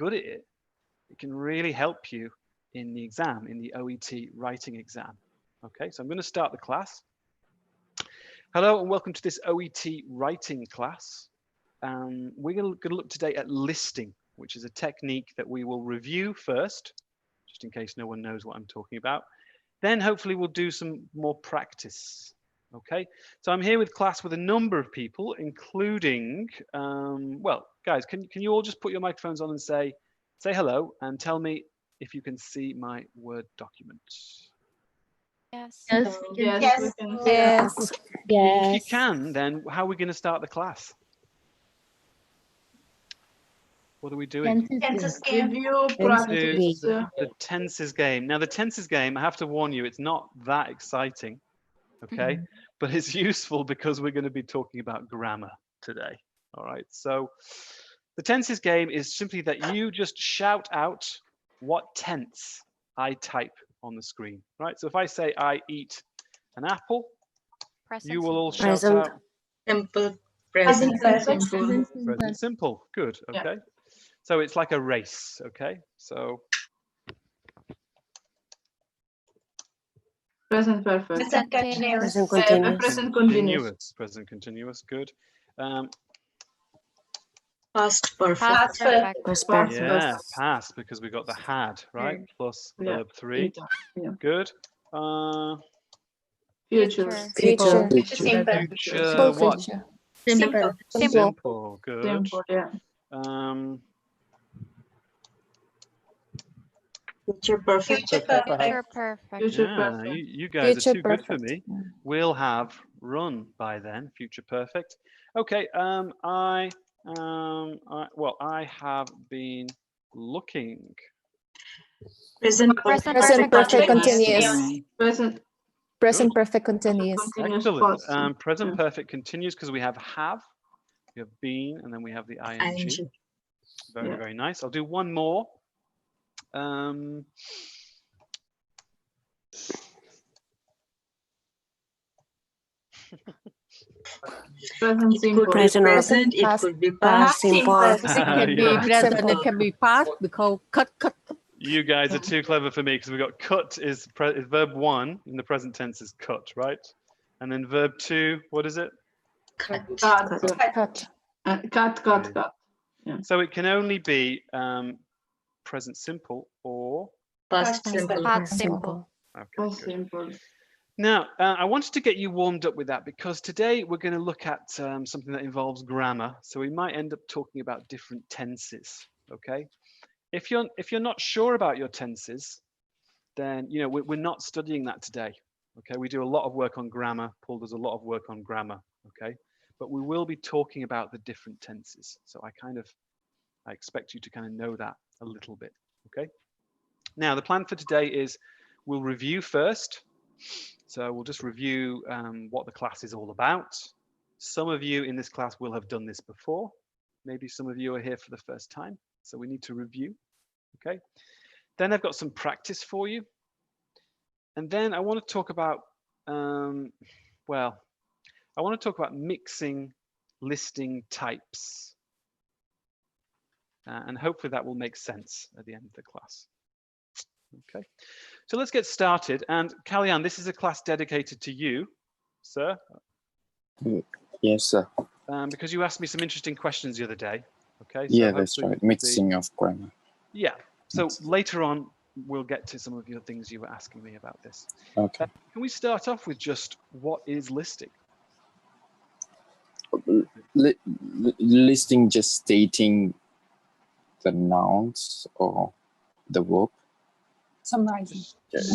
good at it, it can really help you in the exam, in the OET writing exam. Okay, so I'm going to start the class. Hello and welcome to this OET writing class. We're going to look today at listing, which is a technique that we will review first, just in case no one knows what I'm talking about. Then hopefully we'll do some more practice. Okay, so I'm here with class with a number of people, including, well, guys, can you all just put your microphones on and say hello and tell me if you can see my Word document. Yes. Yes. Yes. Yes. Yes. If you can, then how are we going to start the class? What are we doing? Tenses game. Review Do practice. the tenses game. Now the tenses game, I have to warn you, it's not that exciting, okay? But it's useful because we're going to be talking about grammar today. All right, so the tenses game is simply that you just shout out what tense I type on the screen, right? So if I say I eat an apple, you will all shout out Simple. Present. present simple. Good, okay. Yeah. So it's like a race, okay? So Present perfect. Present continuous. Present continuous. Present continuous, good. Past perfect. Past perfect. Yeah, past, because we got the had, right? Plus Yeah. verb 3. Yeah. Good. Future. Simple. Future what? Simple. Simple. Good. Simple. Yeah. Future perfect. Future perfect. Yeah, you guys are too good for me. We'll have run by then. Future perfect. Okay. I have been looking. Present perfect continuous. Present Perfect continuous. Excellent. Present perfect continues because we have, we have been, and then we have the ing. Very, very nice. I'll do one more. Present simple. Present, it could be past. simple. It can be present. It can be past because cut. You guys are too clever for me because we've got cut is verb 1 in the present tense is cut, right? And then verb 2, what is it? Cut. Cut. Cut. So it can only be present simple or Past simple. okay. Good. Simple. Now, I wanted to get you warmed up with that because today we're going to look at something that involves grammar. So we might end up talking about different tenses. Okay. If you're not sure about your tenses, then we're not studying that today. Okay. We do a lot of work on grammar. Paul does a lot of work on grammar. Okay. But we will be talking about the different tenses. So I expect you to kind of know that a little bit. Okay. Now the plan for today is we'll review first. So we'll just review what the class is all about. Some of you in this class will have done this before. Maybe some of you are here for the first time. So we need to review. Okay. Then I've got some practice for you. And then I want to talk about, I want to talk about mixing listing types. And hopefully that will make sense at the end of the class. Okay, so let's get started. And Kalyan, this is a class dedicated to you, sir. Yes, sir. Because you asked me some interesting questions the other day. Okay. So yeah, that's right. Mixing of grammar. Yeah. So later on, we'll get to some of your things you were asking me about this. Okay. Can we start off with just what is listing? Listing just stating the nouns or the verb. Summarizing.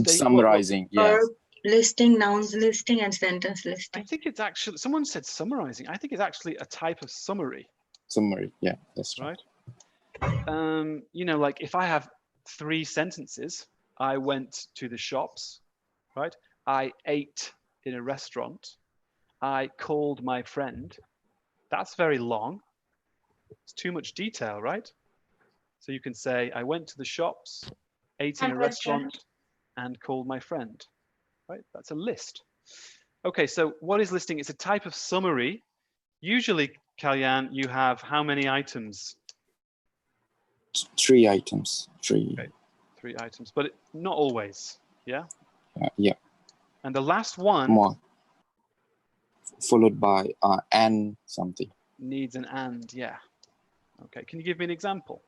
Summarizing, yes. Verb listing, nouns listing, and sentence I listing. think it's actually, someone said summarizing. I think it's actually a type of summary. Summary, yeah, that's right. Like if I have 3 sentences, I went to the shops, right? I ate in a restaurant. I called my friend. That's very long. It's too much detail, right? So you can say, I went to the shops, ate in a restaurant, and called my friend, right? That's a list. Okay, so what is listing? It's a type of summary. Usually, Kalyan, you have how many items? 3 items. 3. Okay. 3 items, but not always. Yeah. Yeah. And the last one More. Followed by and something. needs an and. Yeah. Okay. Can you give me an example?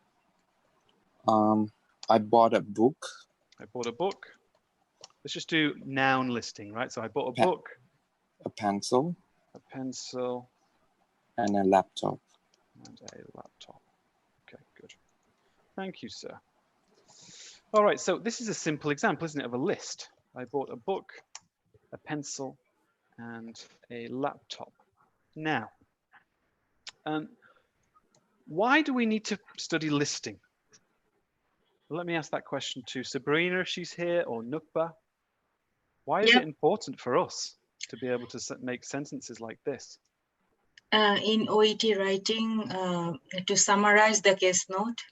I bought a book. I bought a book. Let's just do noun listing, right? So I bought a book, A pencil. a pencil, And a laptop. and a laptop. Okay, good. Thank you, sir. All right, so this is a simple example, isn't it, of a list. I bought a book, a pencil, and a laptop. Now, why do we need to study listing? Well, let me ask that question to Sabrina if she's here, or Nukba. Why is it important for us to be able to make sentences like this? In OET writing, to summarize the case note.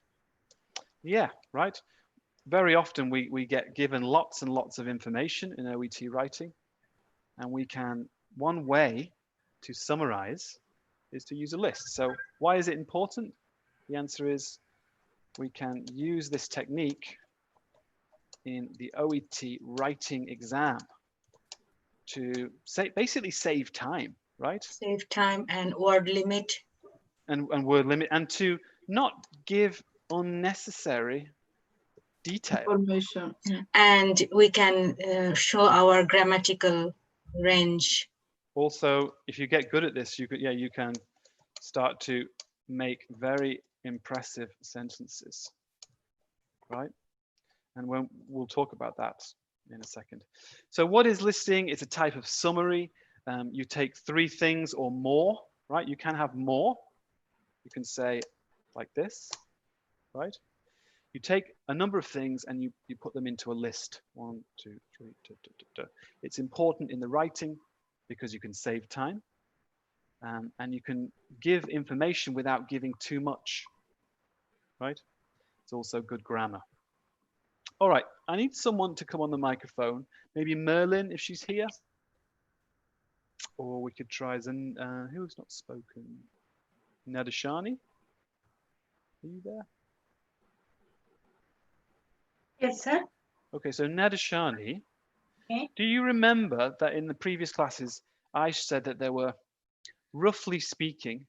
Yeah, right. Very often we get given lots and lots of information in OET writing, and one way to summarize is to use a list. So why is it important? The answer is we can use this technique in the OET writing exam to basically save time, right? Save time and word limit. And word limit, and to not give unnecessary detail. Information. And we can show our grammatical range. Also, if you get good at this, you can start to make very impressive sentences, right? And we'll talk about that in a second. So what is listing? It's a type of summary. You take 3 things or more, right? You can have more. You can say like this, right? You take a number of things and you put them into a list. 1, 2, 3, It's important in the writing because you can save time, and you can give information without giving too much, right? It's also good grammar. All right, I need someone to come on the microphone. Maybe Merlin, if she's here. Or we could try who's not spoken? Nadashani? Are you there? Yes, sir. Okay, so Nadashani, Okay. do you remember that in the previous classes, I said that there were, roughly speaking,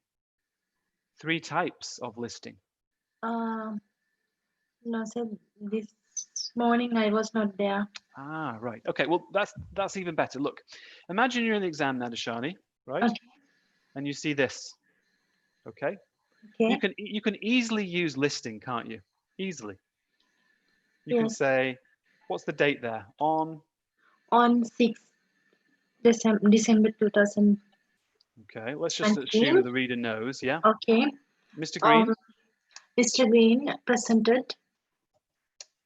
3 types of listing? No, sir. This morning I was not there. Ah, right. Okay, well, that's even better. Look, imagine you're in the exam, Nadashani, right? Okay. And you see this, okay? Okay. You can easily use listing, can't you? Easily. You can Yes. say, what's the date there? On 6th December 2000. Okay, let's just assume that the reader knows, yeah? Okay. Mr. Green? Mr. Green presented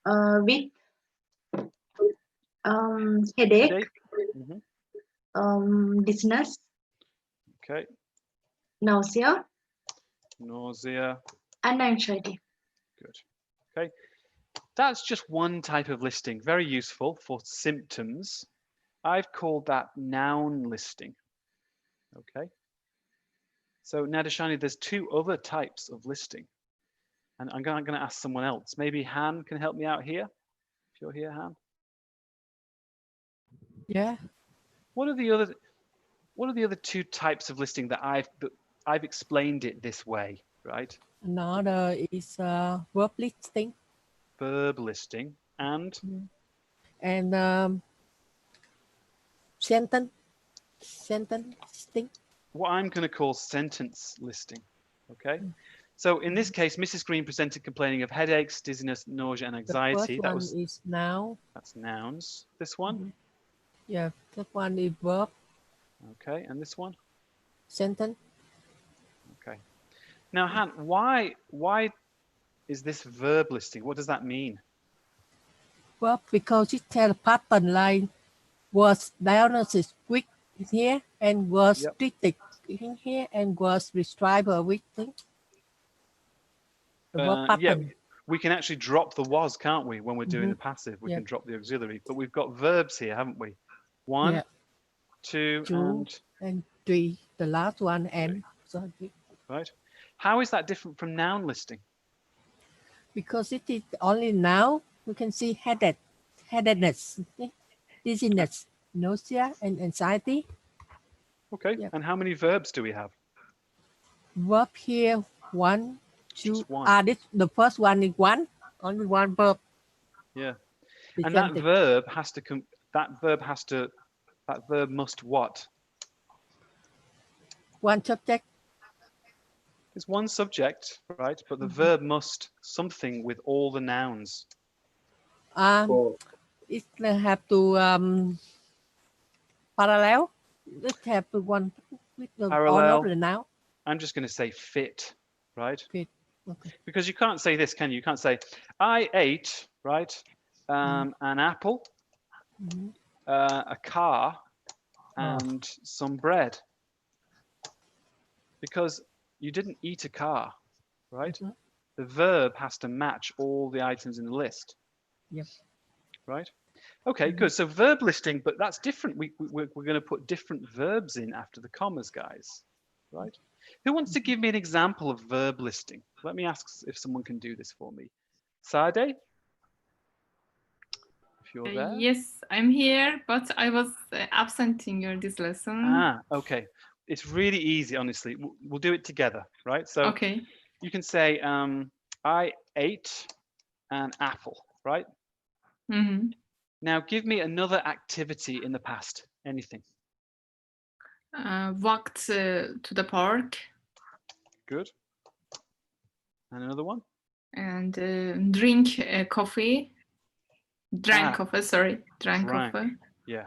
with headache, dizziness, Okay, nausea, nausea, and anxiety. good. Okay, that's just one type of listing, very useful for symptoms. I've called that noun listing, okay? So Nadashani, there's 2 other types of listing. And I'm going to ask someone else. Maybe Han can help me out here. If you're here, Han. Yeah. What are the other 2 types of listing that I've explained it this way, right? Another is verb listing. Verb listing and Sentence listing. what I'm going to call sentence listing, okay? So in this case, Mrs. Green presented complaining of headaches, dizziness, nausea, and anxiety. The first one is noun. That's nouns. This one? Yeah, that one is verb. Okay, and this one? Sentence. Okay. Now, Han, why is this verb listing? What does that mean? Verb because it tells a pattern like was diagnosis quick in here and was treated in here and was prescribed with things. The verb pattern. Yeah, we can actually drop the was, can't we? When we're doing the passive, we can drop the auxiliary. But we've got verbs here, haven't we? 1, 2, and 3. The last one and sorry. Right. How is that different from noun listing? Because it is only now you can see headedness, dizziness, nausea, and anxiety. Okay. Yep. And how many verbs do we have? Verb here, 1, 2. Just one. The first one is one, only one verb. Yeah. And Presented. that verb has to that verb must what? One subject. It's one subject, right? But the verb must something with all the nouns. It have to parallel. It have to one with all Parallel. of the noun. I'm just going to say fit, right? Fit. Okay. Because you can't say this, can you? You can't say, I ate, right, an apple, a car, and some bread. Because you didn't eat a car, right? The verb has to match all the items in the list. Yep. Right? Okay, good. So verb listing, but that's different. We're going to put different verbs in after the commas, guys. Right? Who wants to give me an example of verb listing? Let me ask if someone can do this for me. Sade? If you're there. Yes, I'm here, but I was absent in this lesson. Ah, okay. It's really easy, honestly. We'll do it together, right? So okay. You can say, I ate an apple, right? Now give me another activity in the past, anything. Walked to the park. Good. And another one? And drink coffee. Drank coffee, sorry. Drank coffee. Yeah.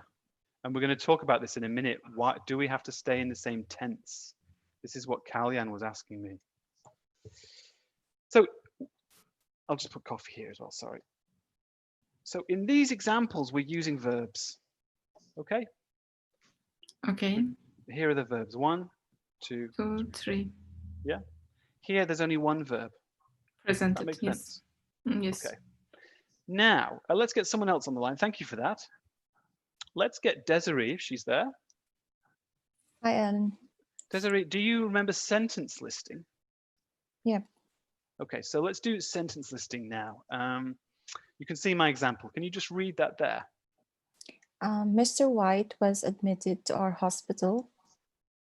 And we're going to talk about this in a minute. Why do we have to stay in the same tense? This is what Kalyan was asking me. So I'll just put coffee here as well, sorry. So in these examples, we're using verbs. Okay? Okay. Here are the verbs. 1, 2, 3. Yeah. Here, there's only one verb. Presented, that makes yes. sense? Yes. Okay. Now, let's get someone else on the line. Thank you for that. Let's get Desiree, if she's there. Hi, Alan. Desiree, do you remember sentence listing? Yeah. Okay, so let's do sentence listing now. You can see my example. Can you just read that there? Mr. White was admitted to our hospital.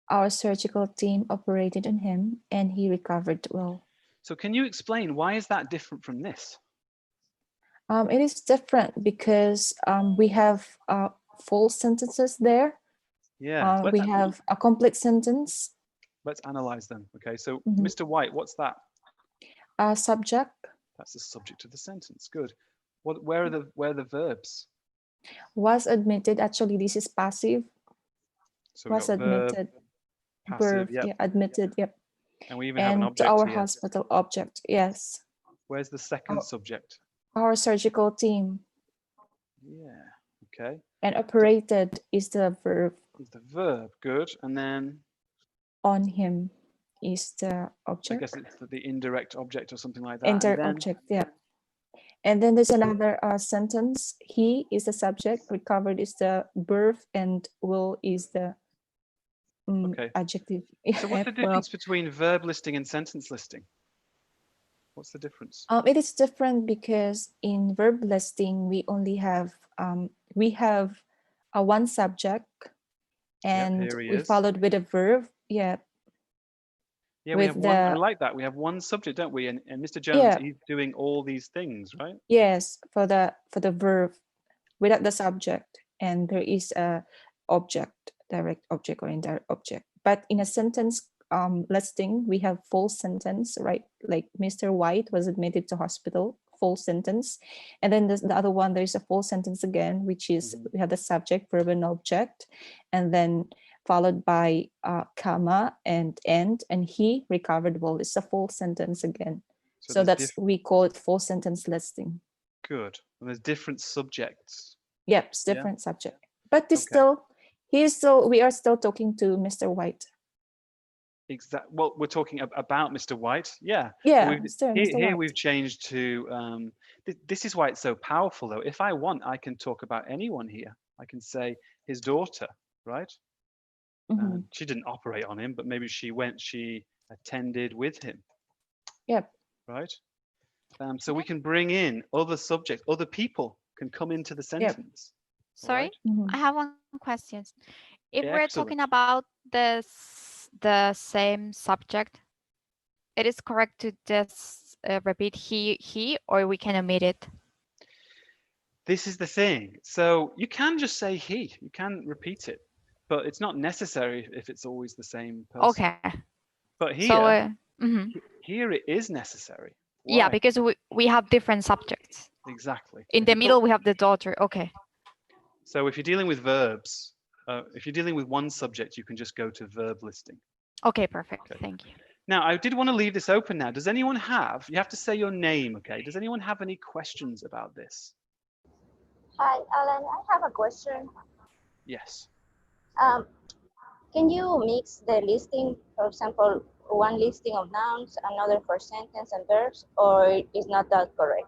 Our surgical team operated on him and he recovered well. So can you explain why is that different from this? It is different because we have full sentences there. Yeah. We have a complete sentence. Let's analyze them. Okay, so Mhm. Mr. White, what's that? Subject. That's the subject of the sentence. Good. Where are the verbs? Was admitted. Actually, this is passive. So was admitted. Verb, Verb, yep. yeah, admitted, yep. And we even have an And object to our here. hospital object, yes. Where's the second subject? Our surgical team. Yeah, okay. And operated is the verb. Is the verb, good. And then? On him is the object. I guess it's the indirect object or something like that. Indirect object, yeah. And then there's another sentence. He is the subject, recovered is the verb, and will is the adjective. So what's the difference between verb listing and sentence listing? What's the difference? It is different because in verb listing, we only have, one subject and we followed with a verb. Yeah. Yeah, we have one. I like that. We have one subject, don't we? And Mr. Jones, he's doing all these things, right? Yes, for the verb without the subject, and there is a object, direct object or indirect object. But in a sentence listing, we have full sentence, right? Like Mr. White was admitted to hospital, full sentence. And then the other one, there's a full sentence again, which is we have the subject, verb, and object, and then followed by comma and end, and he recovered well. It's a full sentence again. So that's, we call it full sentence listing. Good. And there's different subjects. Yep, it's different subject. But we are still talking to Mr. White. Exactly. Well, we're talking about Mr. White. Yeah. Yeah. Here we've changed to, this is why it's so powerful though. If I want, I can talk about anyone here. I can say his daughter, right? She didn't operate on him, but maybe she attended with him. Yep. Right? So we can bring in other subjects, other people can come into the sentence. Sorry, Mhm. I have one question. If we're Excellent. talking about the same subject, it is correct to just repeat he, or we can omit it. This is the thing. So you can just say he, you can repeat it, but it's not necessary if it's always the same person. Okay. But here, So mhm. here it is necessary. Yeah, Why? because we have different subjects. Exactly. In the middle, we have the daughter. Okay. So if you're dealing with verbs, if you're dealing with one subject, you can just go to verb listing. Okay, perfect. Okay. Thank you. Now, I did want to leave this open now. Does anyone have, you have to say your name, okay? Does anyone have any questions about this? Hi, Alan. I have a question. Yes. Can you mix the listing, for example, one listing of nouns, another for sentence and verbs, or is not that correct?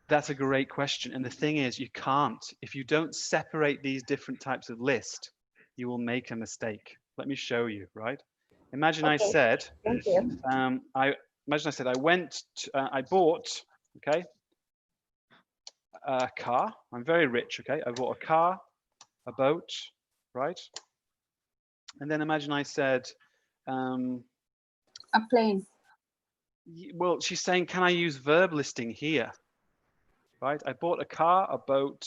That's a great question. And the thing is, you can't. If you don't separate these different types of list, you will make a mistake. Let me show you, right? Imagine I Okay. said, Thank you. I went, I bought, okay, a car. I'm very rich, okay? I bought a car, a boat, right? And then imagine I said, A plane. well, she's saying, can I use verb listing here? Right? I bought a car, a boat.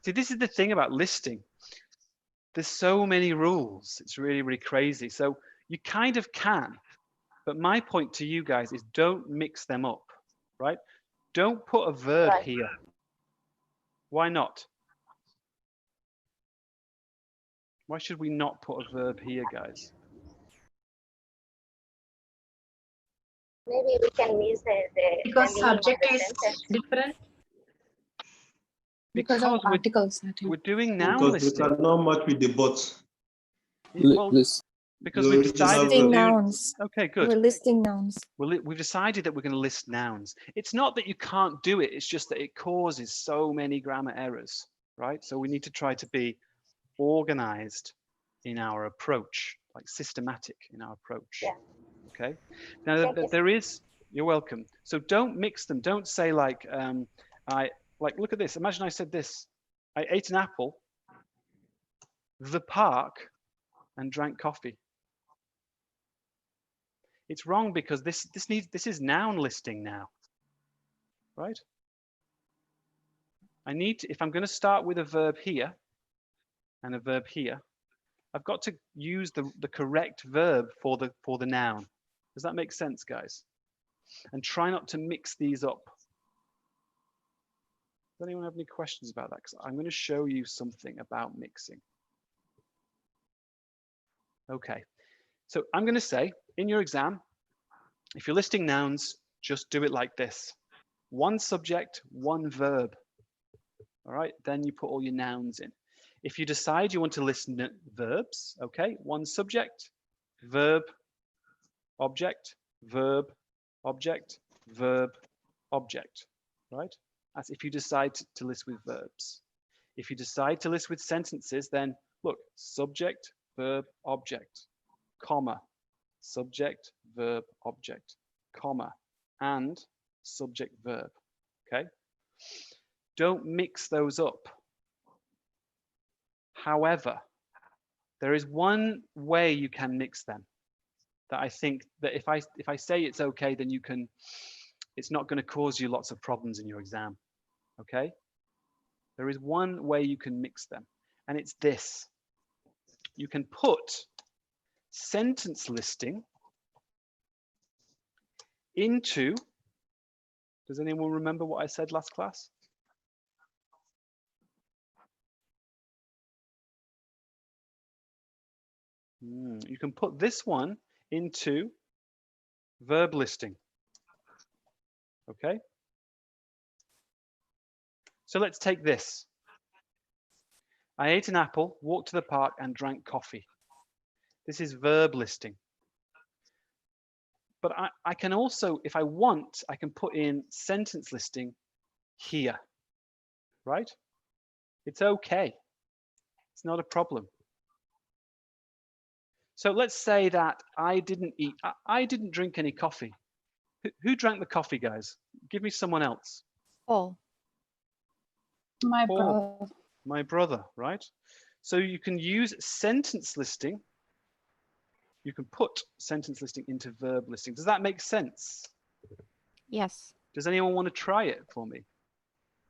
See, this is the thing about listing. There's so many rules. It's really, really crazy. So you kind of can, but my point to you guys is don't mix them up, right? Don't put a verb Right. here. Why not? Why should we not put a verb here, guys? Maybe we can miss the Because meaning of subject the is sentence. different. Because of we're, articles, I think. we're doing noun Because listing. they cannot match with the bots. Well, List. because The we've original decided to Listing verb. do. nouns. Okay, good. We're listing nouns. Well, we've decided that we're going to list nouns. It's not that you can't do it. It's just that it causes so many grammar errors, right? So we need to try to be organized in our approach, like systematic in our approach. Yeah. Okay. Now Thank you. there is. You're welcome. So don't mix them. Don't say like look at this. Imagine I said this. I ate an apple, the park, and drank coffee. It's wrong because this is noun listing now, right? I need to, if I'm going to start with a verb here and a verb here, I've got to use the correct verb for the noun. Does that make sense, guys? And try not to mix these up. Does anyone have any questions about that? Because I'm going to show you something about mixing. Okay, so I'm going to say in your exam, if you're listing nouns, just do it like this. One subject, one verb. All right, then you put all your nouns in. If you decide you want to list verbs, okay, one subject, verb, object, verb, object, verb, object, right? That's if you decide to list with verbs. If you decide to list with sentences, then look, subject, verb, object, comma, subject, verb, object, comma, and subject, verb, okay? Don't mix those up. However, there is one way you can mix them that I think that if I say it's okay, then you can, it's not going to cause you lots of problems in your exam, okay? There is one way you can mix them, and it's this. You can put sentence listing into, does anyone remember what I said last class? You can put this one into verb listing, okay? So let's take this. I ate an apple, walked to the park, and drank coffee. This is verb listing. But I can also, if I want, I can put in sentence listing here, right? It's okay. It's not a problem. So let's say that I didn't drink any coffee. Who drank the coffee, guys? Give me someone else. Paul. My Paul. brother. My brother, right? So you can use sentence listing. You can put sentence listing into verb listing. Does that make sense? Yes. Does anyone want to try it for me?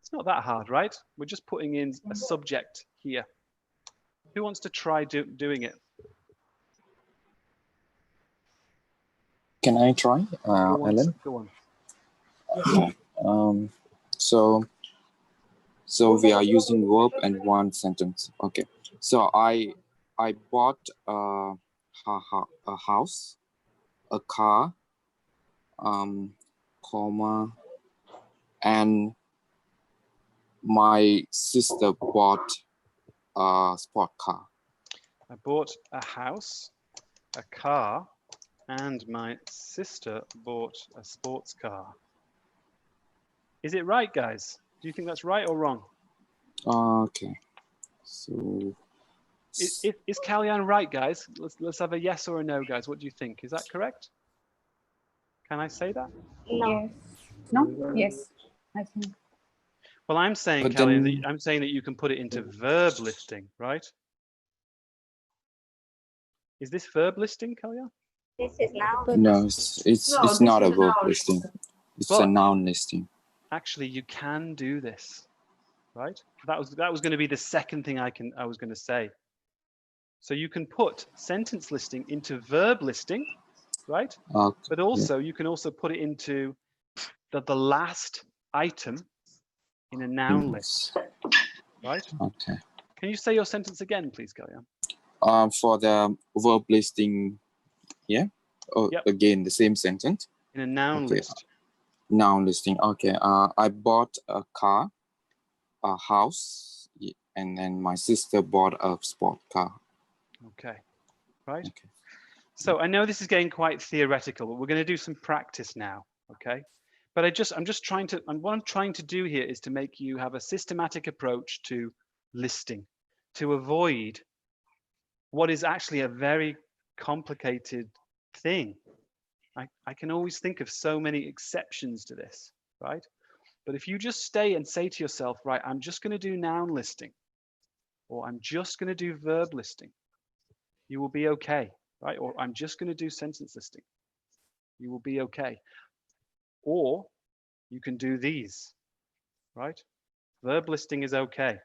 It's not that hard, right? We're just putting in a subject here. Who wants to try doing it? Can I try, Alan? Go on. So we are using verb and one sentence. Okay. So I bought a house, a car, comma, and my sister bought a sport car. I bought a house, a car, and my sister bought a sports car. Is it right, guys? Do you think that's right or wrong? Okay. So is Kalyan right, guys? Let's have a yes or a no, guys. What do you think? Is that correct? Can I say that? No. Yes. No? Yes. I think. Well, I'm saying, Kalyan, I'm saying that you can put it into verb listing, right? Is this verb listing, Kalyan? This is now. no, it's not a verb listing. It's a noun listing. Actually, you can do this, right? That was going to be the second thing I was going to say. So you can put sentence listing into verb listing, right? But also you can also put it into the last item in a noun list, right? Okay. Can you say your sentence again, please, Kalyan? For the verb listing, yeah. Oh, yep. Again, the same sentence. In a noun list. Noun listing. Okay. I bought a car, a house, and then my sister bought a sport car. Okay. Right. Okay. So I know this is getting quite theoretical, but we're going to do some practice now. Okay. But what I'm trying to do here is to make you have a systematic approach to listing, to avoid what is actually a very complicated thing. I can always think of so many exceptions to this, right? But if you just stay and say to yourself, right, I'm just going to do noun listing, or I'm just going to do verb listing, you will be okay, right? Or I'm just going to do sentence listing, you will be okay. Or you can do these, right? Verb listing is okay.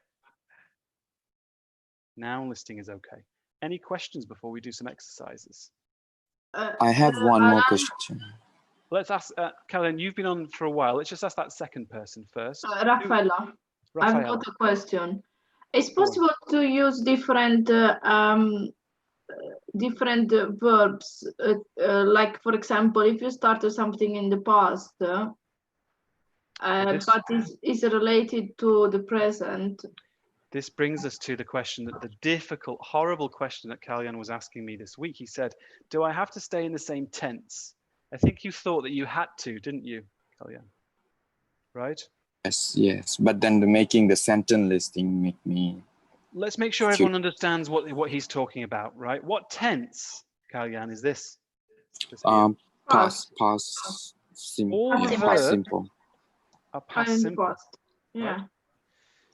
Noun listing is okay. Any questions before we do some exercises? I have one more question. Let's ask, Karen, you've been on for a while. Let's just ask that second person first. Rafaela, I've got a question. It's possible to use different verbs, like, for example, if you started something in the past, but is related to the present. This brings us to the question, that the difficult, horrible question that Kalyan was asking me this week. He said, do I have to stay in the same tense? I think you thought that you had to, didn't you, Kalyan? Right? Yes. But then making the sentence listing make me... Let's make sure everyone understands what he's talking about, right? What tense, Kalyan, is this? Past simple. All Yeah, verbs past simple. are past simple. Yeah. Right?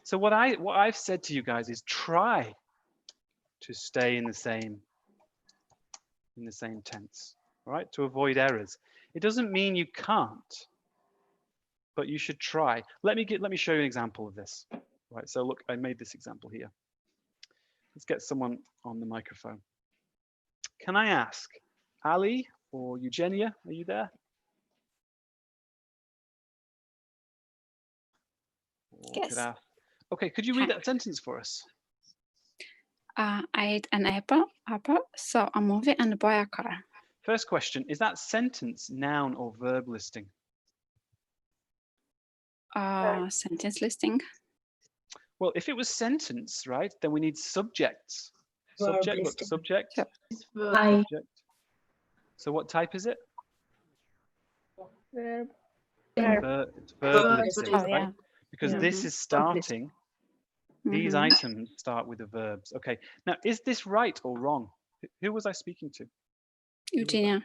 So what I've said to you guys is try to stay in the same tense, right? To avoid errors. It doesn't mean you can't, but you should try. Let me show you an example of this. Right. So look, I made this example here. Let's get someone on the microphone. Can I ask Ali or Eugenia? Are you there? Yes. Okay, could you read that sentence for us? I ate an apple, saw a movie, and bought a car. First question, is that sentence noun or verb listing? Sentence listing. Well, if it was sentence, right, then we need subjects. Subject, look, subject. Subject. So what type is it? Verb. It's verb listing, right? Yeah. Because this is starting. These items start with the verbs. Okay. Now, is this right or wrong? Who was I speaking to? Eugenia.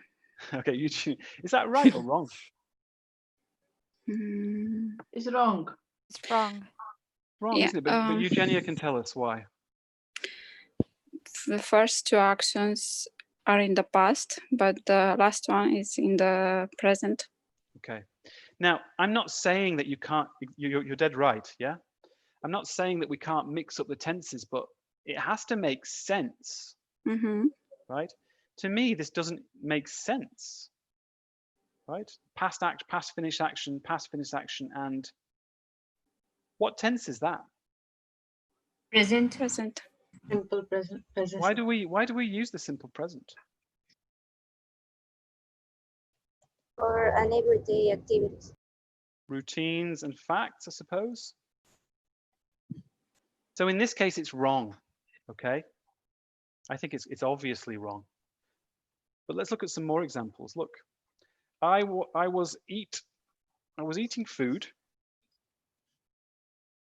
Okay, Eugenia. Is that right or wrong? It's wrong. It's wrong. Wrong, Yeah, isn't it? But Eugenia can tell us why. The first two actions are in the past, but the last one is in the present. Okay. Now, I'm not saying that you can't, you're dead right, yeah? I'm not saying that we can't mix up the tenses, but it has to make sense, right? To me, this doesn't make sense, right? Past act, past finished action, and what tense is that? Present. Simple present. Why do we use the simple present? Or an everyday activities. Routines and facts, I suppose. So in this case, it's wrong, okay? I think it's obviously wrong. But let's look at some more examples. Look, I was eating food,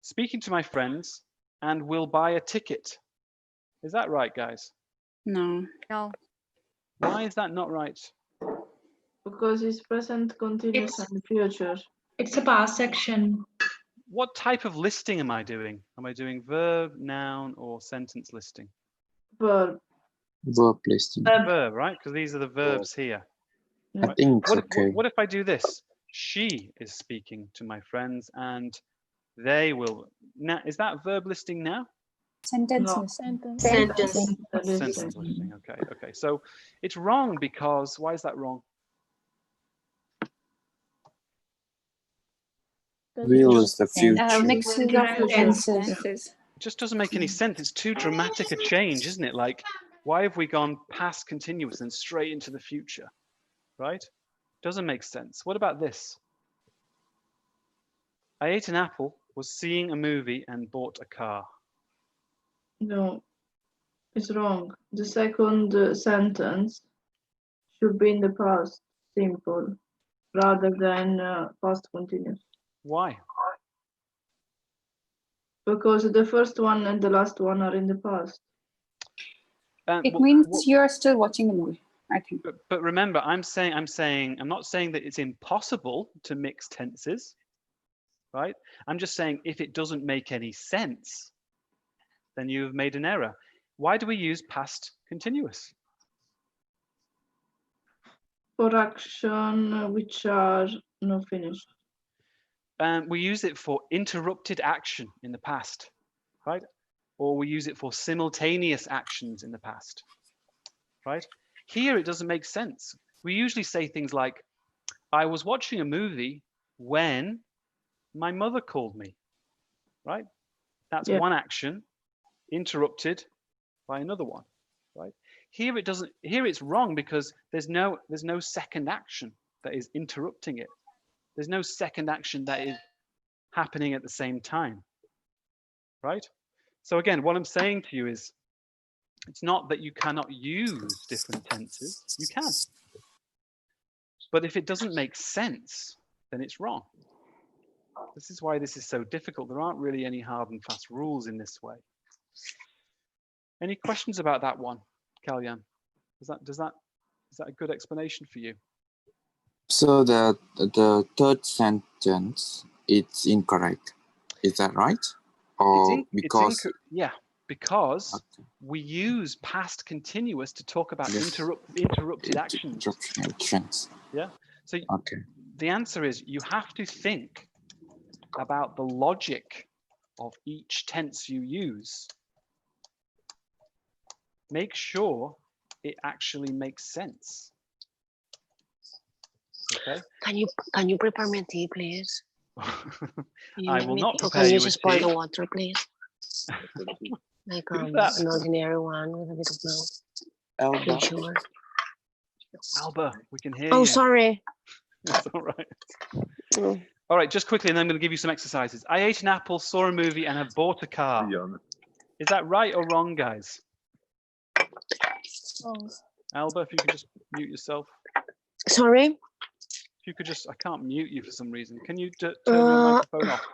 speaking to my friends, and will buy a ticket. Is that right, guys? No. No. Why is that not right? Because it's present continuous and future. It's a past action. What type of listing am I doing? Am I doing verb, noun, or sentence listing? Verb. Verb listing. Verb, right? Because these are the verbs here. I think it's okay. What if I do this? She is speaking to my friends and they will. Now, is that verb listing now? Sentence. No. Sentence. Sentence listing. Okay. So it's wrong because, why is that wrong? Will is the future. Mixing of tenses. It just doesn't make any sense. It's too dramatic a change, isn't it? Like, why have we gone past continuous and straight into the future? Right? Doesn't make sense. What about this? I ate an apple, was seeing a movie, and bought a car. No, it's wrong. The second sentence should be in the past simple rather than past continuous. Why? Because the first one and the last one are in the past. It means you're still watching the movie, I think. But remember, I'm not saying that it's impossible to mix tenses, right? I'm just saying if it doesn't make any sense, then you've made an error. Why do we use past continuous? For action which are not finished. We use it for interrupted action in the past, right? Or we use it for simultaneous actions in the past, right? Here, it doesn't make sense. We usually say things like, I was watching a movie when my mother called me, right? That's one action interrupted by another one, right? Here it doesn't. Here it's wrong because there's no second action that is interrupting it. There's no second action that is happening at the same time, right? So again, what I'm saying to you is, it's not that you cannot use different tenses. You can. But if it doesn't make sense, then it's wrong. This is why this is so difficult. There aren't really any hard and fast rules in this way. Any questions about that one, Kalyan? Is that a good explanation for you? So the third sentence, it's incorrect. Is that right? Or because because we use past continuous to talk about interrupted actions. Yeah. So the answer is you have to think about the logic of each tense you use. Make sure it actually makes sense. Okay. Can you prepare me a tea, please? I will not prepare can you you a just boil tea. the water, please? Like an ordinary one with a bit of milk. Alba. Sure. Alba, we can hear you. Oh, sorry. That's all right. All right, just quickly, and then I'm going to give you some exercises. I ate an apple, saw a movie, and have bought a car. Is that right or wrong, guys? Alba, if you could just mute yourself. Sorry? If you could just, I can't mute you for some reason. Can you turn your microphone off?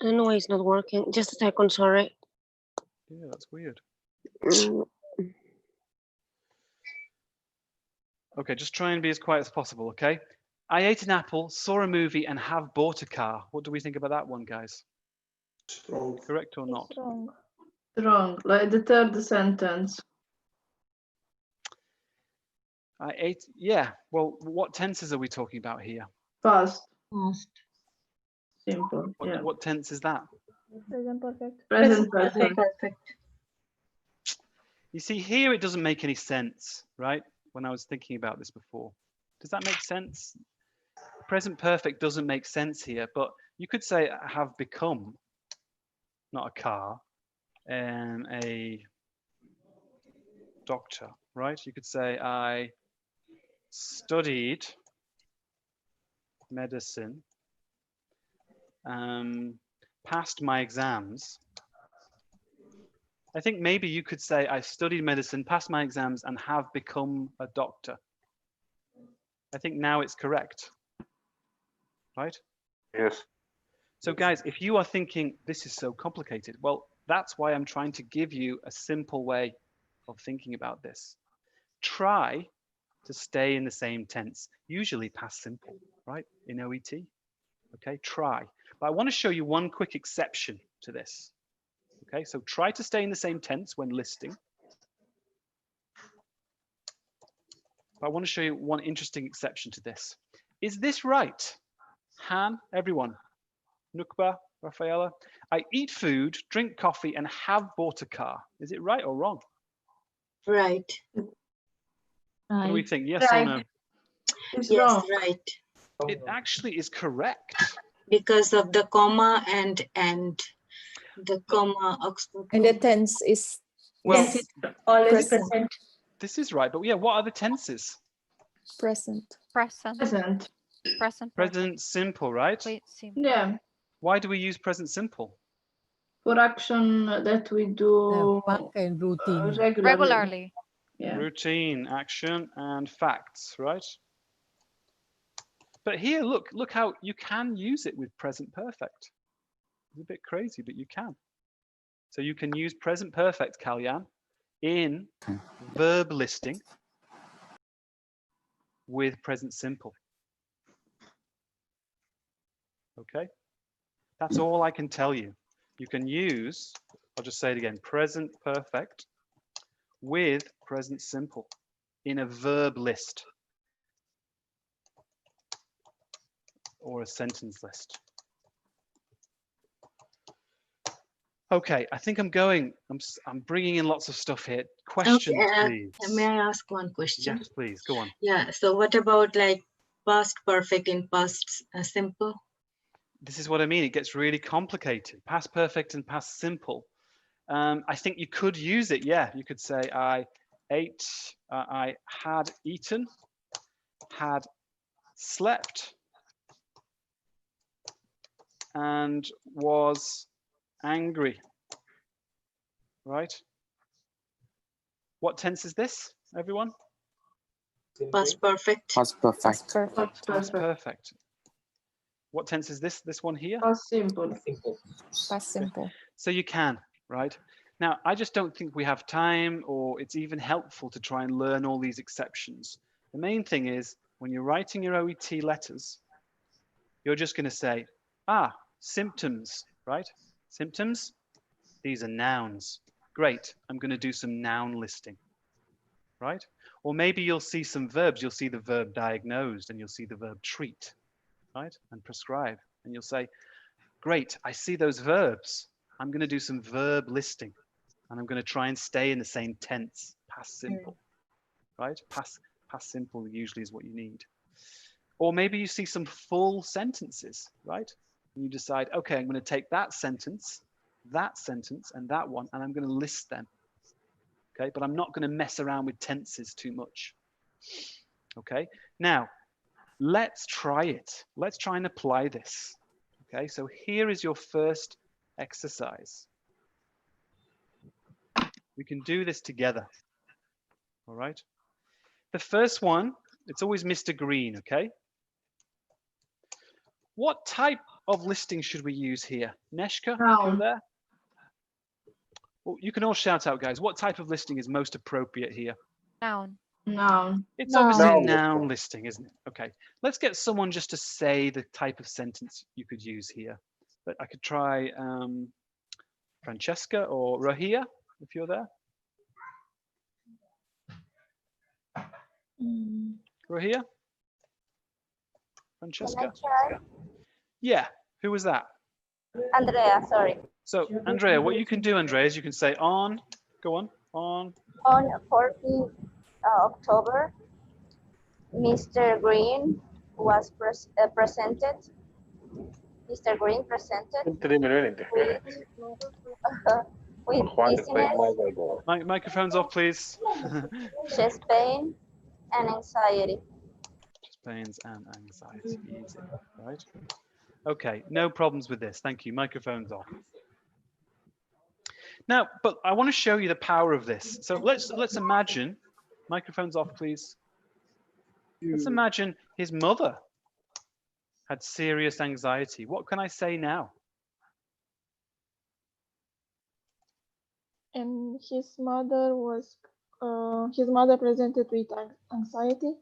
I don't know why it's not working. Just a second, sorry. Yeah, that's weird. Okay, just try and be as quiet as possible, okay? I ate an apple, saw a movie, and have bought a car. What do we think about that one, guys? Strong. Correct or not? Wrong. Wrong. Like the third sentence. I ate, yeah. Well, what tenses are we talking about here? Past. Past. Simple. Yeah. What tense is that? Present perfect. Present perfect. Perfect. You see, here it doesn't make any sense, right? When I was thinking about this before. Does that make sense? Present perfect doesn't make sense here, but you could say have become, not a car, and a doctor, right? You could say I studied medicine, passed my exams. I think maybe you could say I studied medicine, passed my exams, and have become a doctor. I think now it's correct, right? Yes. So guys, if you are thinking this is so complicated, well, that's why I'm trying to give you a simple way of thinking about this. Try to stay in the same tense, usually past simple, right? In OET, okay, try. But I want to show you one quick exception to this. Okay, so try to stay in the same tense when listing. But I want to show you one interesting exception to this. Is this right? Han, everyone, Nukba, Rafaela, I eat food, drink coffee, and have bought a car. Is it right or wrong? Right. What do we think? Yes Right. or no? It's Yes, wrong. right. It actually is correct. Because of the comma and the comma Oxford. And the tense is Well, Yes, it's always present. present. this is right, but yeah, what are the tenses? Present. Present. Present. Present. Present simple, right? Wait, simple. Yeah. Why do we use present simple? For action that we do and routine. regularly. Regularly. Yeah. Routine, action, and facts, right? But here, look how you can use it with present perfect. It's a bit crazy, but you can. So you can use present perfect, Kalyan, in verb listing with present simple. Okay? That's all I can tell you. You can use, I'll just say it again, present perfect with present simple in a verb list or a sentence list. Okay, I think I'm bringing in lots of stuff here. Questions, Okay, please. may I ask one question? Yes, please, go on. Yeah, so what about like past perfect in past simple? This is what I mean. It gets really complicated. Past perfect and past simple. I think you could use it. Yeah, you could say I had eaten, had slept, and was angry. Right? What tense is this, everyone? Past perfect. Past perfect. Past perfect. What tense is this? This one here? Past simple. Past simple. So you can, right? Now, I just don't think we have time or it's even helpful to try and learn all these exceptions. The main thing is when you're writing your OET letters, you're just going to say, symptoms, right? Symptoms, these are nouns. Great, I'm going to do some noun listing, right? Or maybe you'll see some verbs. You'll see the verb diagnosed and you'll see the verb treat, right? And prescribe. And you'll say, great, I see those verbs. I'm going to do some verb listing and I'm going to try and stay in the same tense, past simple, right? Past simple usually is what you need. Or maybe you see some full sentences, right? And you decide, okay, I'm going to take that sentence, and that one, and I'm going to list them. Okay, but I'm not going to mess around with tenses too much. Okay, now let's try it. Let's try and apply this. Okay, so here is your first exercise. We can do this together. All right. The first one, it's always Mr. Green, okay? What type of listing should we use here? Neshka, you're there? Well, you can all shout out, guys. What type of listing is most appropriate here? Noun. Noun. It's No. obviously a Noun noun listing, isn't it? Okay. Let's get someone just to say the type of sentence you could use here. But I could try Francesca or Rahia, if you're there. Rahia? Can I Francesca? try? Yeah. Who was that? Andrea, sorry. So, Andrea, what you can do, Andrea, is you can say on, go on, on. On 14th October, Mr. Green was presented. Mr. Green presented with dizziness, Microphones off, please. chest pain, and anxiety. Chest pains and anxiety, easy, right? Okay, no problems with this. Thank you. Microphones off. Now, but I want to show you the power of this. So let's imagine, microphones off, please. Let's imagine his mother had serious anxiety. What can I say now? And his mother presented with anxiety.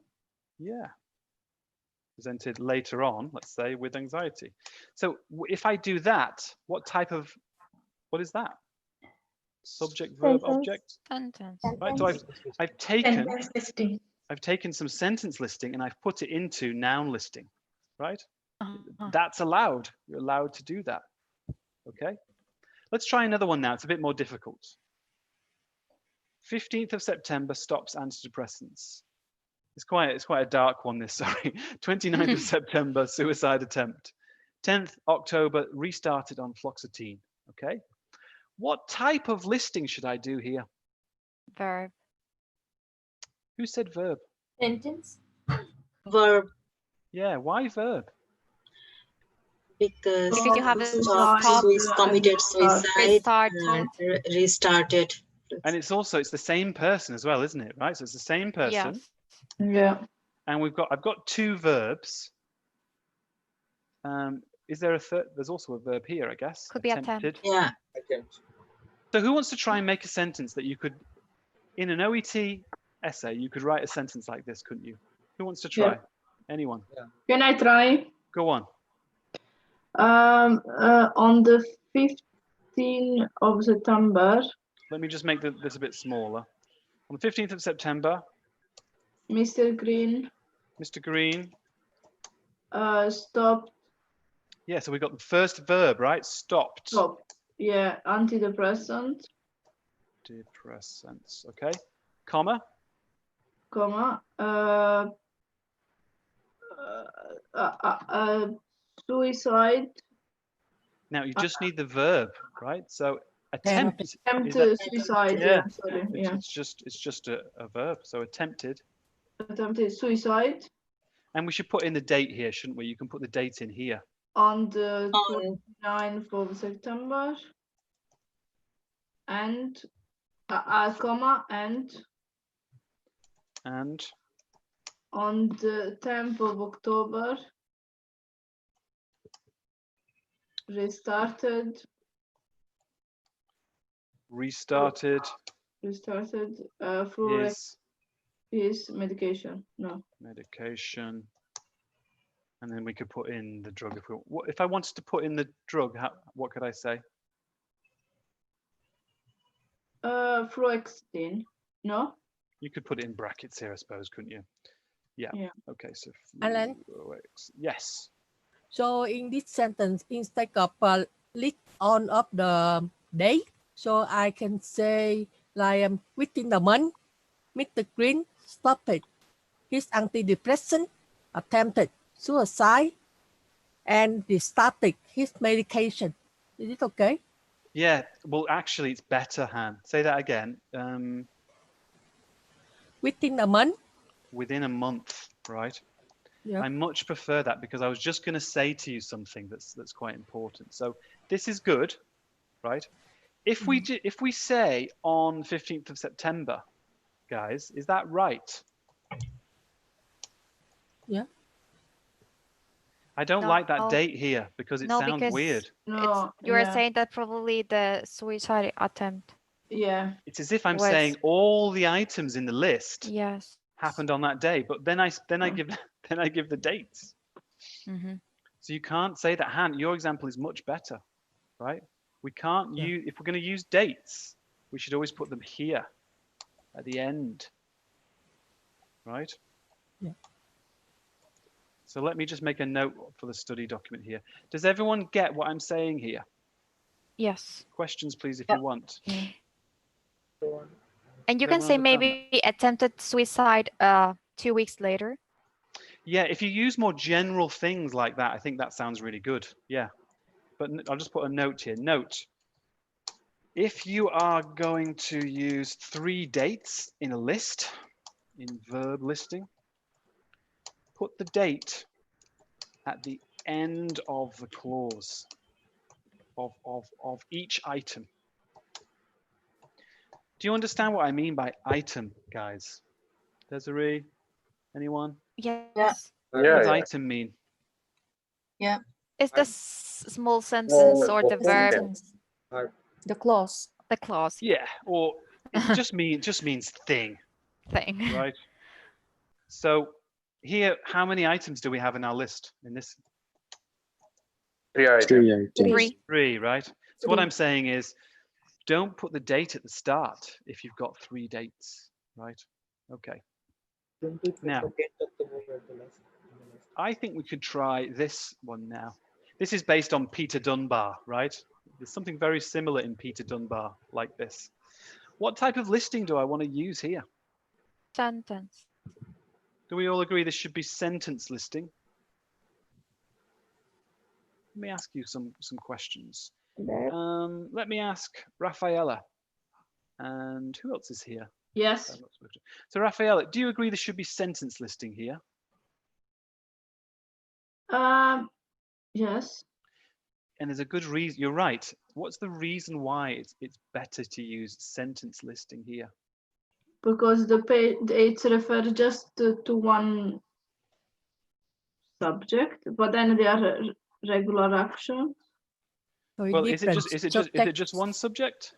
Yeah. Presented later on, let's say, with anxiety. So if I do that, what is that? Subject, verb, object? Sentence. Right, so I've taken some sentence listing and I've put it into noun listing, right? That's allowed. You're allowed to do that. Okay. Let's try another one now. It's a bit more difficult. 15th of September stops antidepressants. It's quite a dark one, this, sorry. 29th of September, suicide attempt. 10th October, restarted on fluoxetine. Okay. What type of listing should I do here? Verb. Who said verb? Sentence. Verb. Yeah, why verb? Because you have a stopped, stop, committed suicide, restarted. And it's the same person as well, isn't it? Right. So it's the same person. Yes. Yeah. And I've got two verbs. Is there a third? There's also a verb here, I guess. Could be attempted. Yeah. So who wants to try and make a sentence that you could, in an OET essay, you could write a sentence like this, couldn't you? Who wants to try? Yeah. Anyone? Can I try? Go on. On the 15th of September. Let me just make this a bit smaller. On the 15th of September. Mr. Green. Mr. Green. Stopped. Yeah, so we got the first verb, right? Stopped. Stopped. Yeah, antidepressant. Depressants. Okay. Comma. Comma. Suicide. Now you just need the verb, right? So attempt. Suicide. Yeah. Sorry. It's just a verb. So attempted. Attempted suicide. And we should put in the date here, shouldn't we? You can put the date in here. On the 29th of September. And comma and on the 10th of October restarted through his medication. Medication. And then we could put in the drug. If I wanted to put in the drug, what could I say? Fluoxetine. No? You could put it in brackets here, I suppose, couldn't you? Yeah. Okay, so Alan? Yes. So in this sentence, instead of list on of the day, so I can say like within the month, Mr. Green stopped his antidepressant, attempted suicide, and restarted his medication. Is it okay? Yeah, well, actually, it's better, Han. Say that again. Within a month? Within a month, right? Yeah. I much prefer that because I was just going to say to you something that's quite important. So this is good, right? If we say on 15th of September, guys, is that right? Yeah. I don't like that date here because it sounds weird. No, you are saying that probably the suicide attempt. Yeah. It's as if I'm saying all the items in the list. Yes. happened on that day, but then I give the dates. So you can't say that Han. Your example is much better, right? We can't use, if we're going to use dates, we should always put them here at the end, right? Yeah. So let me just make a note for the study document here. Does everyone get what I'm saying here? Yes. Questions, please, if you want. And you can say maybe attempted suicide 2 weeks later. Yeah, if you use more general things like that, I think that sounds really good. Yeah. But I'll just put a note here. Note, if you are going to use 3 dates in a list, in verb listing, put the date at the end of the clause of each item. Do you understand what I mean by item, guys? Desiree, anyone? Yes. What does item mean? Yeah. Is the small sentence or the verb? The clause. The clause. Yeah, or it just means thing. Thing. Right. So here, how many items do we have in our list in this? 3 items. 3, right? So what I'm saying is, don't put the date at the start if you've got 3 dates, right? Okay. Now, I think we could try this one now. This is based on Peter Dunbar, right? There's something very similar in Peter Dunbar like this. What type of listing do I want to use here? Sentence. Do we all agree this should be sentence listing? Let me ask you some questions. Let me ask Rafaela. And who else is here? Yes. So Rafaela, do you agree there should be sentence listing here? Yes. And there's a good reason. You're right. What's the reason why it's better to use sentence listing here? Because the dates refer just to one subject, but then they are regular actions. Well, is it just one subject?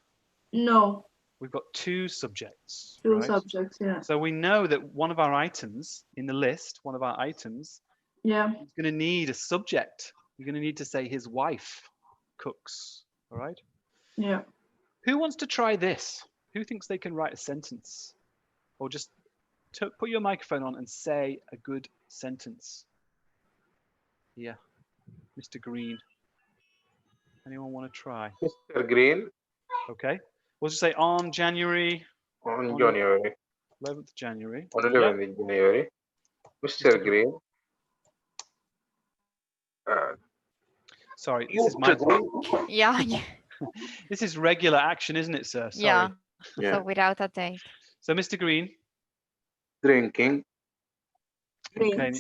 No. We've got 2 subjects. 2 right? subjects, yeah. So we know that one of our items in the list, one of our items, yeah, is going to need a subject. You're going to need to say his wife cooks. All right. Yeah. Who wants to try this? Who thinks they can write a sentence? Or just put your microphone on and say a good sentence. Yeah, Mr. Green. Anyone want to try? Mr. Green. Okay. We'll just say on January. On January. 11th January. On 11th January. Mr. Green. Sorry, this is my fault. Yeah. This is regular action, isn't it, sir? Sorry. Yeah. So without a date. So, Mr. Green. Drinking. Okay.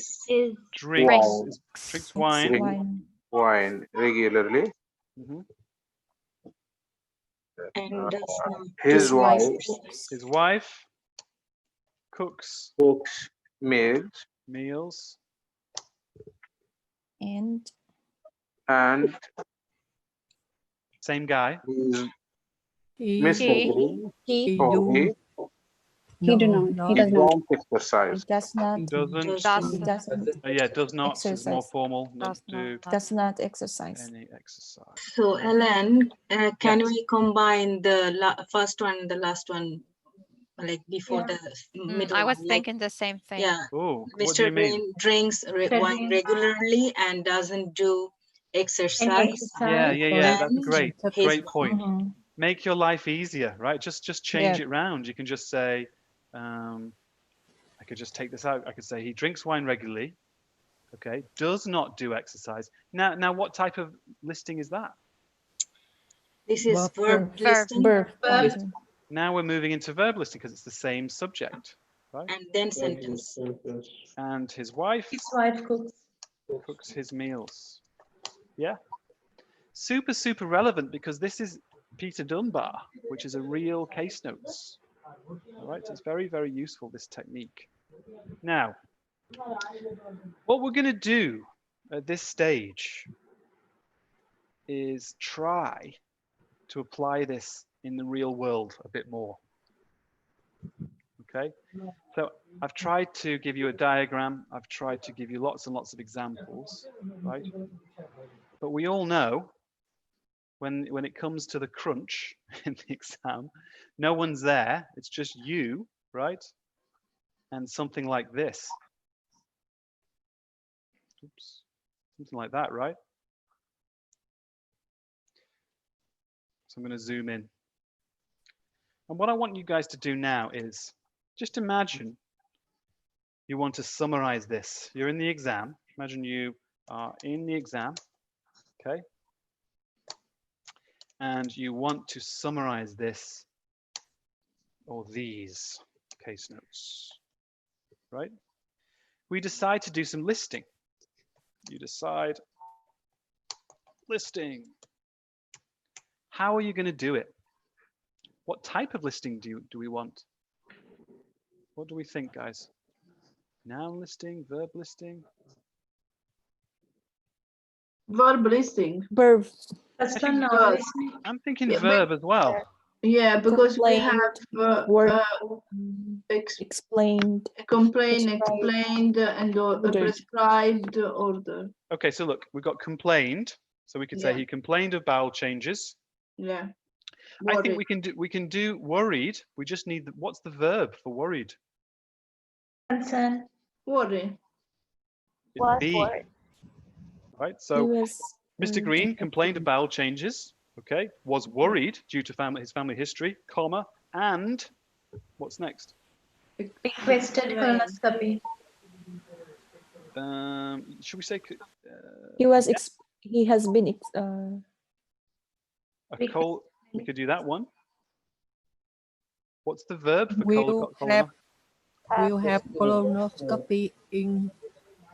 Drinks wine. Wine regularly. And his wife cooks meals. And same guy. He does not exercise. Does not. Does not exercise. Is more formal. Does not exercise. Any exercise. So, Ellen, can we combine the first one and the last one, like before the middle? I was one, thinking the same thing. Yeah. Oh, Mr. Green drinks wine regularly and doesn't do exercise. Yeah. That's great. Great point. Mm-hmm. Make your life easier, right? Just change it round. You can just say, I could just take this out. I could say he drinks wine regularly. Okay, does not do exercise. Now, what type of listing is that? This is verb listing. Verb. Now we're moving into verb listing because it's the same subject, right? And then sentence. And his wife. His wife cooks his meals. Yeah. Super relevant because this is Peter Dunbar, which is a real case notes. All right, so it's very useful, this technique. Now, what we're going to do at this stage is try to apply this in the real world a bit more. Okay, so I've tried to give you a diagram. I've tried to give you lots and lots of examples, right? But we all know when it comes to the crunch in the exam, no one's there. It's just you, right? And something like this. Oops, something like that, right? So I'm going to zoom in. And what I want you guys to do now is just imagine you want to summarize this. You're in the exam. Imagine you are in the exam, okay? And you want to summarize this or these case notes, right? We decide to do some listing. You decide listing. How are you going to do it? What type of listing do we want? What do we think, guys? Noun listing, verb listing? Verb listing. Verb. I'm thinking verb as well. Yeah, because we have explained, complained, explained, and a prescribed order. Okay, so look, we've got complained. So we could say he complained of bowel changes. Yeah. I think we can do worried. We just need what's the verb for worried? Concern. Worry. It's be. Right. So Mr. Green complained of bowel changes. Okay. Was worried due to his family history, comma, and what's next? Requested colonoscopy. Should we say he has been we could do that one. What's the verb for we'll have colonoscopy in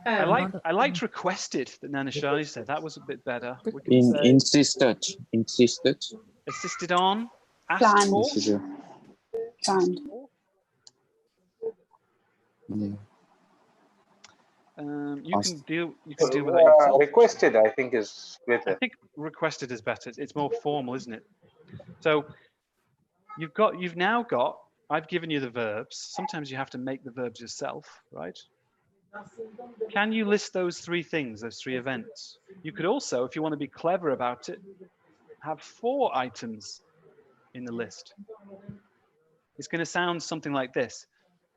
I liked requested that Nana Shani said. That was a bit better. We could say Insisted. Assisted on. Asked for. Planned. Yeah. You can deal with that yourself. Requested, I think, is better. I think requested is better. It's more formal, isn't it? So you've now got. I've given you the verbs. Sometimes you have to make the verbs yourself, right? Can you list those three things, those three events? You could also, if you want to be clever about it, have 4 items in the list. It's going to sound something like this.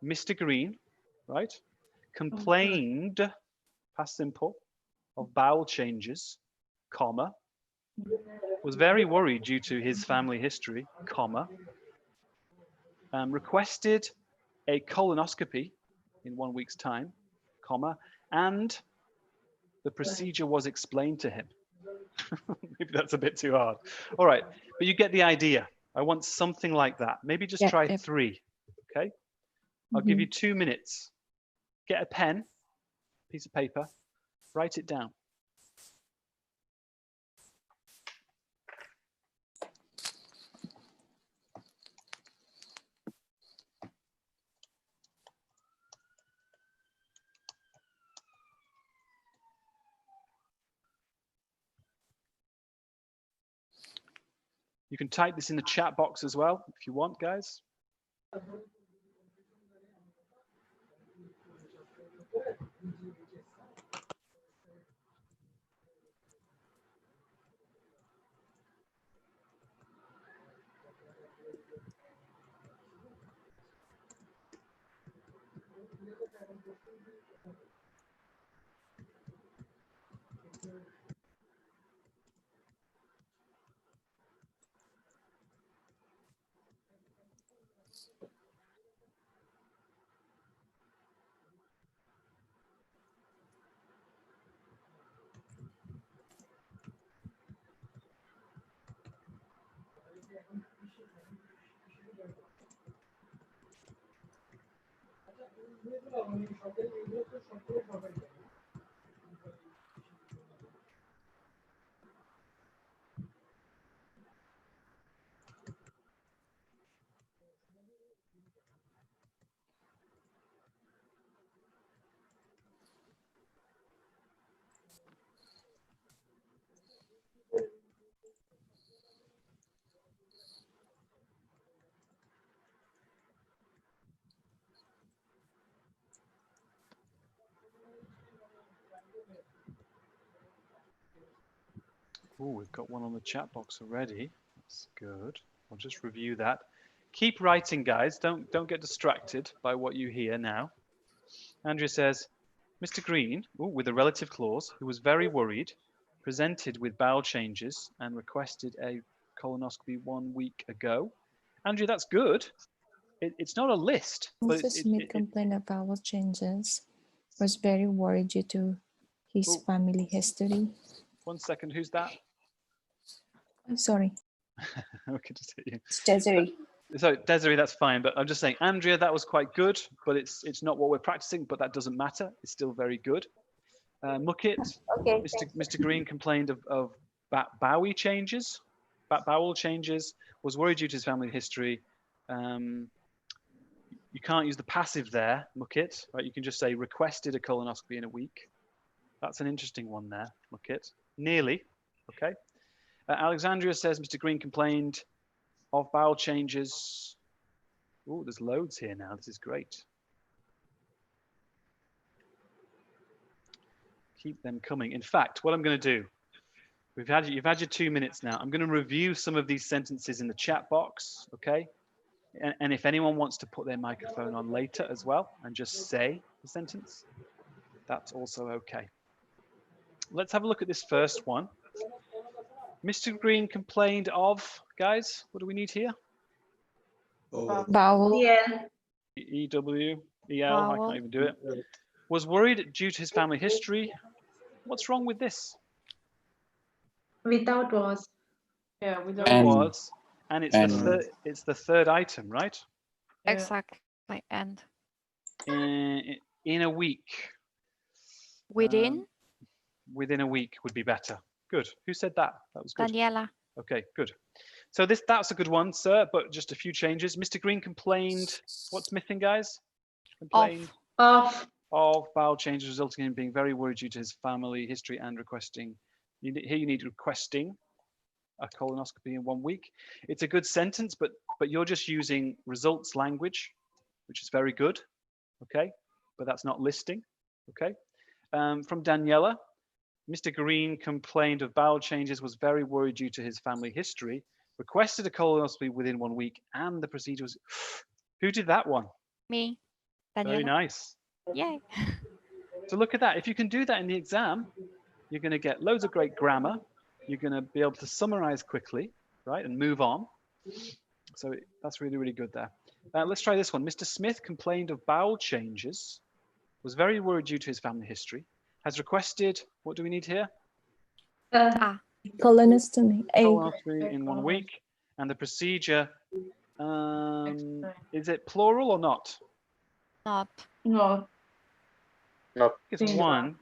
Mr. Green, right, complained, past simple, of bowel changes, comma, was very worried due to his family history, comma, requested a colonoscopy in 1 week's time, comma, and the procedure was explained to him. Maybe that's a bit too hard. All right, but you get the idea. I want something like that. Maybe just try 3, okay? I'll give you 2 minutes. Get a pen, piece of paper, write it down. You can type this in the chat box as well, if you want, guys. Oh, we've got one on the chat box already. That's good. I'll just review that. Keep writing, guys. Don't get distracted by what you hear now. Andrea says, Mr. Green, with a relative clause, who was very worried, presented with bowel changes and requested a colonoscopy 1 week ago. Andrea, that's good. It's not a list, but Mr. Smith complained of bowel changes, was very worried due to his family history. 1 second, who's that? I'm sorry. Okay, just hit you. It's Desiree. So Desiree, that's fine, but I'm just saying, Andrea, that was quite good, but it's not what we're practicing, but that doesn't matter. It's still very good. Mukit, Okay, Mr. Green complained of bowel changes, was worried due to his family history. You can't use the passive there, Mukit, right? You can just say requested a colonoscopy in a week. That's an interesting one there, Mukit. Nearly, okay. Alexandria says Mr. Green complained of bowel changes. Oh, there's loads here now. This is great. Keep them coming. In fact, what I'm going to do, you've had your 2 minutes now. I'm going to review some of these sentences in the chat box, okay? And if anyone wants to put their microphone on later as well and just say the sentence, that's also okay. Let's have a look at this first one. Mr. Green complained of, guys, what do we need here? Bowel. Yeah. EW, EL, I can't even do it. Was worried due to his family history. What's wrong with this? Without was. Yeah, without was. And it's the third item, right? Yeah. Exactly. And in a week. Within? Within a week would be better. Good. Who said that? That was good. Daniela. Okay, good. So that's a good one, sir, but just a few changes. Mr. Green complained. What's missing, guys? Complained of bowel changes resulting in being very worried due to his family history and requesting. Here you need requesting a colonoscopy in 1 week. It's a good sentence, but you're just using results language, which is very good, okay? But that's not listing, okay? From Daniela, Mr. Green complained of bowel changes, was very worried due to his family history, requested a colonoscopy within 1 week, and the procedure was... Who did that one? Me, Daniela. Very nice. Yay. So look at that. If you can do that in the exam, you're going to get loads of great grammar. You're going to be able to summarize quickly, right, and move on. So that's really, really good there. Let's try this one. Mr. Smith complained of bowel changes, was very worried due to his family history, has requested, what do we need here? Colonoscopy. Colonoscopy in 1 week. And the procedure, is it plural or not? Not. No. No. It's one.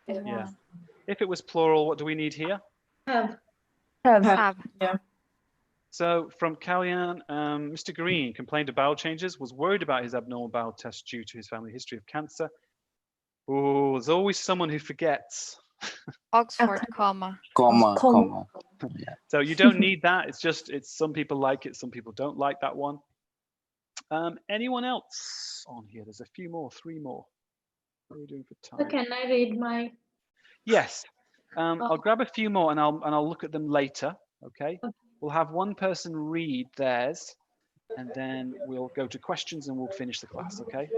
Yeah. If it was plural, what do we need here? Have. Yeah. So from Kalyan, Mr. Green complained of bowel changes, was worried about his abnormal bowel test due to his family history of cancer. Oh, there's always someone who forgets. Oxford, comma. So you don't need that. It's some people like it, some people don't like that one. Anyone else on here? There's a few more, 3 more. What are we doing for time? Can I read my? Yes. I'll grab a few more and I'll look at them later. Okay. We'll have one person read theirs, and then we'll go to questions and we'll finish the class. Okay.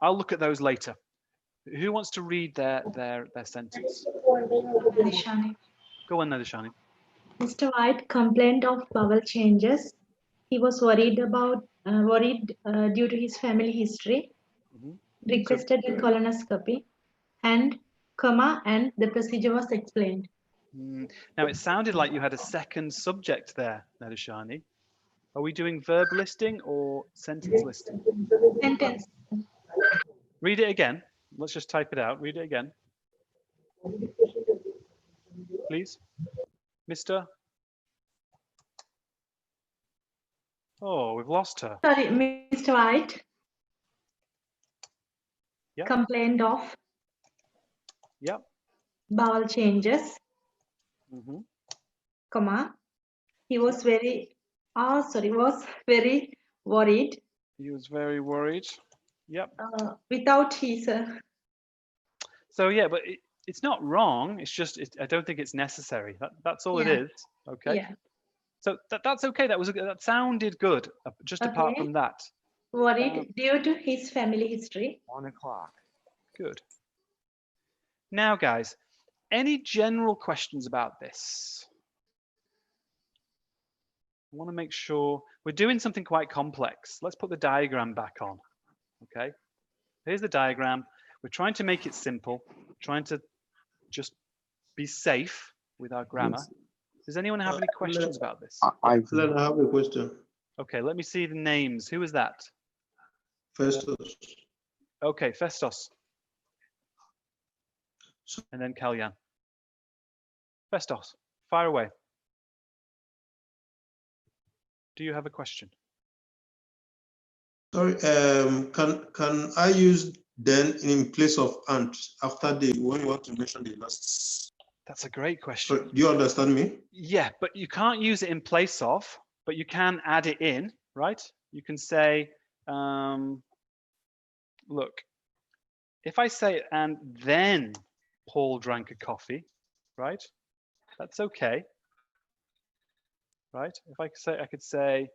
I'll look at those later. Who wants to read their sentence? Nishani. Go on, Nadishani. Mr. White complained of bowel changes. He was worried due to his family history. Requested a colonoscopy, and the procedure was explained. Now it sounded like you had a second subject there, Nadishani. Are we doing verb listing or sentence listing? Sentence. Read it again. Let's just type it out. Read it again. Please. Mr. Oh, we've lost her. Sorry, Mr. White. Yep. Complained of bowel changes, he was very worried. He was very worried. Yep. Without his. So yeah, but it's not wrong. It's just I don't think it's necessary. That's all it Yeah. is. Okay. Yeah. So that's okay. That sounded good. Just apart Okay. from that. Worried due to his family history. 1 o'clock. Good. Now, guys, any general questions about this? I want to make sure we're doing something quite complex. Let's put the diagram back on. Okay. Here's the diagram. We're trying to make it simple, trying to just be safe with our grammar. Yes. Does anyone have any questions about this? I have a question. Okay, let me see the names. Who is that? Festus. Okay, Festos. And then Kalyan. Festos, fire away. Do you have a question? Sorry, can I use then in place of and after the when you want to mention the last? That's a great question. Sorry, do you understand me? Yeah, but you can't use it in place of, but you can add it in, right? You can say, look, if I say, and then Paul drank a coffee, right? That's okay, right? If I could say,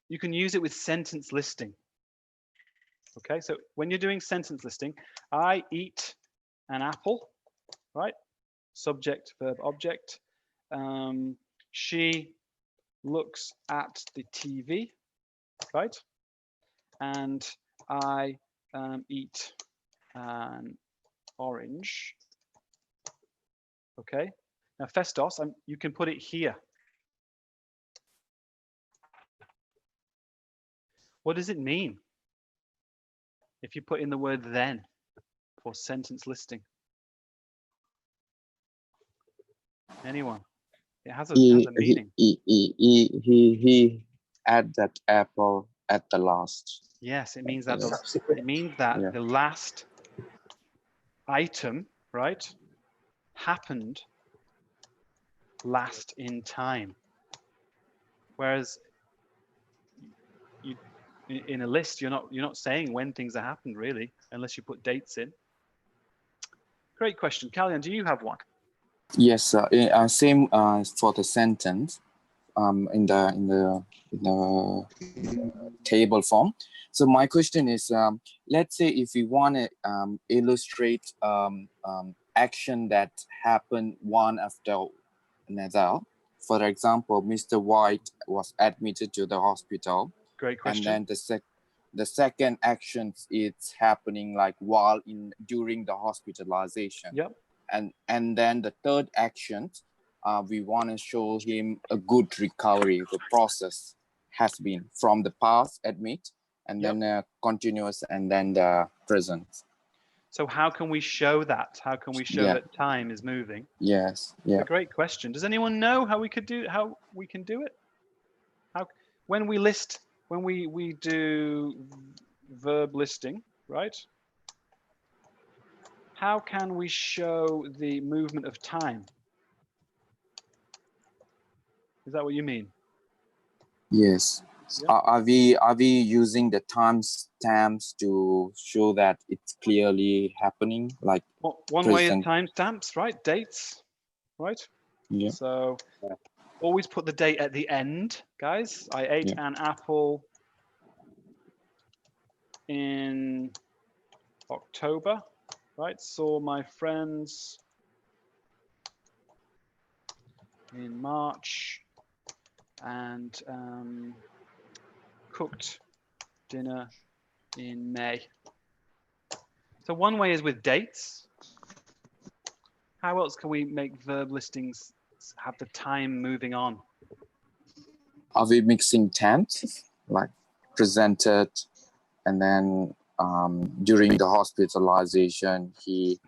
you can use it with sentence listing. Okay, so when you're doing sentence listing, I eat an apple, right? Subject, verb, object. She looks at the TV, right? And I eat an orange. Okay. Now Festos, you can put it here. What does it mean if you put in the word then for sentence listing? Anyone? It has a meaning. He add that apple at the last. Yes, it means that Yeah. the last item, right, happened last in time. Whereas in a list, you're not saying when things have happened really, unless you put dates in. Great question, Kalyan. Do you have one? Yes, same for the sentence. In the table form. So my question is, let's say if we want to illustrate action that happened one after another. For example, Mr. White was admitted to the hospital. Great question. And then the second action is happening like while during the hospitalization. Yep. And then the third action, we want to show him a good recovery. The process has been from the past, admit, and then continuous, and then the present. So how can we show that? How can we show that time is moving? Yes. Yeah. It's a great question. Does anyone know how we can do it? When we do verb listing, right? How can we show the movement of time? Is that what you mean? Yes. Yeah. Are we using the timestamps to show that it's clearly happening? Like one way is timestamps, right? Dates, right? Yeah. So always put the date at the end, guys. I ate an apple in October, right? Saw my friends in March and cooked dinner in May. So one way is with dates. How else can we make verb listings have the time moving on? Are we mixing tense, like presented, and then during the hospitalization, he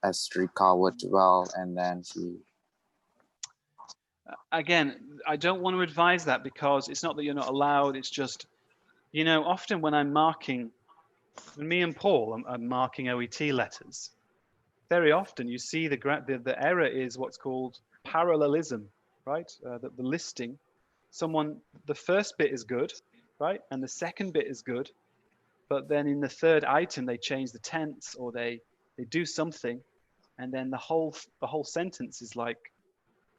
has recovered well, and then he... Again, I don't want to advise that because it's not that you're not allowed, it's just, you know, often when I'm marking, when me and Paul are marking OET letters, very often you see the error is what's called parallelism, right? The listing, the first bit is good, right? And the second bit is good, but then in the third item, they change the tense or they They do something, and then the whole sentence is like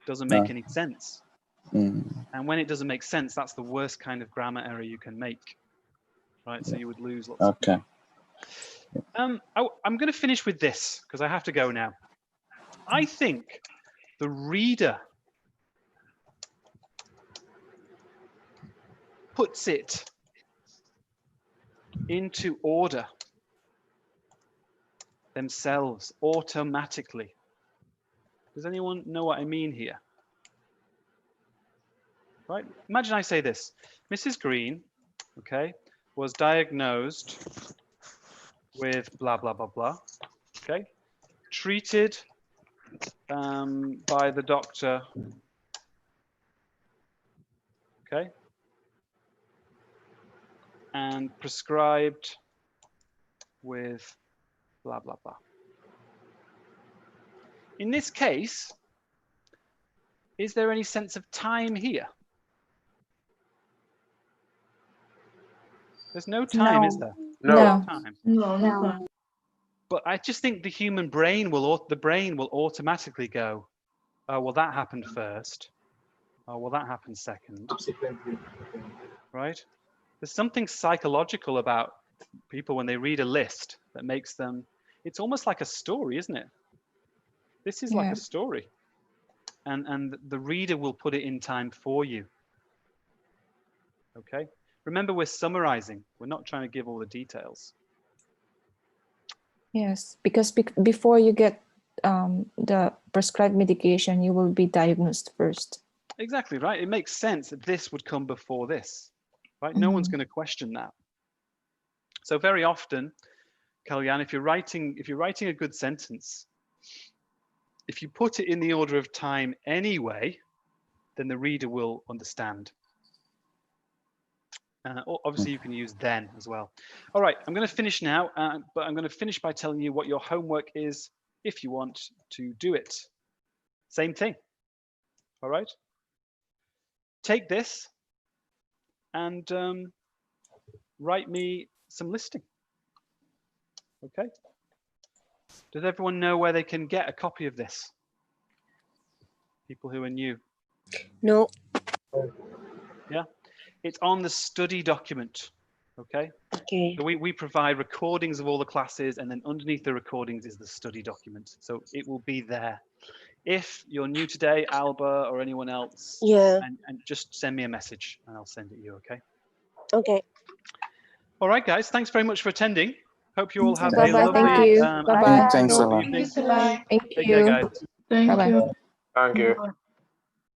doesn't make any sense. And when it doesn't make sense, that's the worst kind of grammar error you can make, right? So you would lose lots. Okay. I'm going to finish with this because I have to go now. I think the reader puts it into order themselves automatically. Does anyone know what I mean here? Right? Imagine I say this. Mrs. Green, okay, was diagnosed with blah, blah, blah, blah, okay? Treated by the doctor, okay? And prescribed with blah, blah, blah. In this case, is there any sense of time here? There's no time, is there? No. Time. No. But I just think the human brain will automatically go, oh, well, that happened first. Oh, well, that happened second. Right? There's something psychological about people when they read a list that makes them, it's almost like a story, isn't it? This is like a story. And the reader will put it in time for you. Okay? Remember, we're summarizing. We're not trying to give all the details. Yes, because before you get the prescribed medication, you will be diagnosed first. Exactly, right? It makes sense that this would come before this, right? No one's going to question that. So very often, Kalyan, if you're writing a good sentence, if you put it in the order of time anyway, then the reader will understand. Obviously, you can use then as well. All right, I'm going to finish now, but I'm going to finish by telling you what your homework is if you want to do it. Same thing. All right. Take this and write me some listing. Okay. Does everyone know where they can get a copy of this? People who are new. No. Yeah. It's on the study document, okay? Okay. So we provide recordings of all the classes, and then underneath the recordings is the study document. So it will be there. If you're new today, Alba or anyone else, Yeah. and just send me a message and I'll send it you, okay? Okay. All right, guys, thanks very much for attending. Hope you all have a Bye-bye. lovely Thank you. Bye-bye. Thanks a lot. evening. Thank you. Take care, guys. Thank Bye-bye. you. Thank you.